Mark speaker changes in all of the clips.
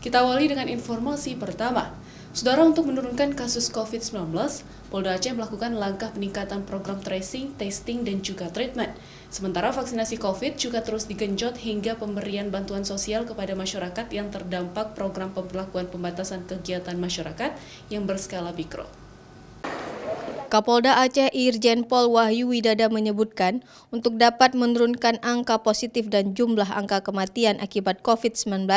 Speaker 1: Kita awali dengan informasi pertama. Saudara, untuk menurunkan kasus COVID-19, Polda Aceh melakukan langkah peningkatan program tracing, testing, dan juga treatment. Sementara vaksinasi COVID juga terus digenjot hingga pemberian bantuan sosial kepada masyarakat yang terdampak program pemberlakuan pembatasan kegiatan masyarakat yang berskala mikro.
Speaker 2: Kapolda Aceh Irjen Pol Wahyu Widada menyebutkan, untuk dapat menurunkan angka positif dan jumlah angka kematian akibat COVID-19,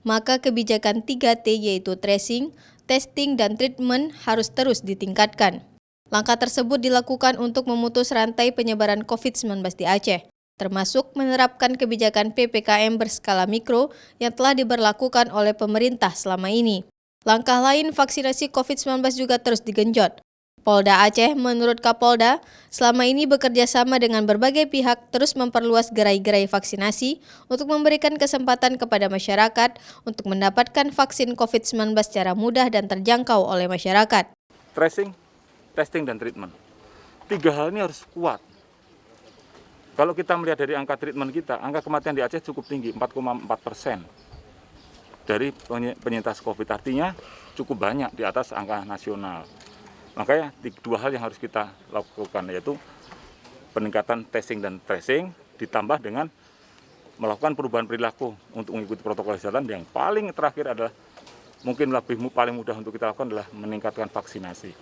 Speaker 2: maka kebijakan 3T yaitu tracing, testing, dan treatment harus terus ditingkatkan. Langkah tersebut dilakukan untuk memutus rantai penyebaran COVID-19 di Aceh, termasuk menerapkan kebijakan PPKM berskala mikro yang telah diberlakukan oleh pemerintah selama ini. Langkah lain, vaksinasi COVID-19 juga terus digenjot. Polda Aceh, menurut Kapolda, selama ini bekerja sama dengan berbagai pihak terus memperluas gerai-gerai vaksinasi untuk memberikan kesempatan kepada masyarakat untuk mendapatkan vaksin COVID-19 secara mudah dan terjangkau oleh masyarakat.
Speaker 3: Tracing, testing, dan treatment. 3 hal ini harus kuat. Kalau kita melihat dari angka treatment kita, angka kematian di Aceh cukup tinggi, 4,4% dari penyintas COVID. Artinya cukup banyak di atas angka nasional. Makanya 2 hal yang harus kita lakukan, yaitu peningkatan testing dan tracing ditambah dengan melakukan perubahan perilaku untuk mengikuti protokol kesehatan. Yang paling terakhir adalah mungkin paling mudah untuk kita lakukan adalah meningkatkan vaksinasi.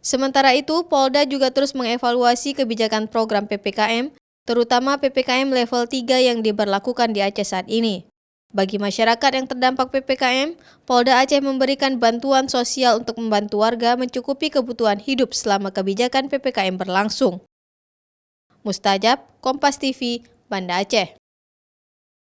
Speaker 2: Sementara itu, Polda juga terus mengevaluasi kebijakan program PPKM, terutama PPKM level 3 yang diberlakukan di Aceh saat ini. Bagi masyarakat yang terdampak PPKM, Polda Aceh memberikan bantuan sosial untuk membantu warga mencukupi kebutuhan hidup selama kebijakan PPKM berlangsung. Mustajab, Kompas TV, Banda Aceh.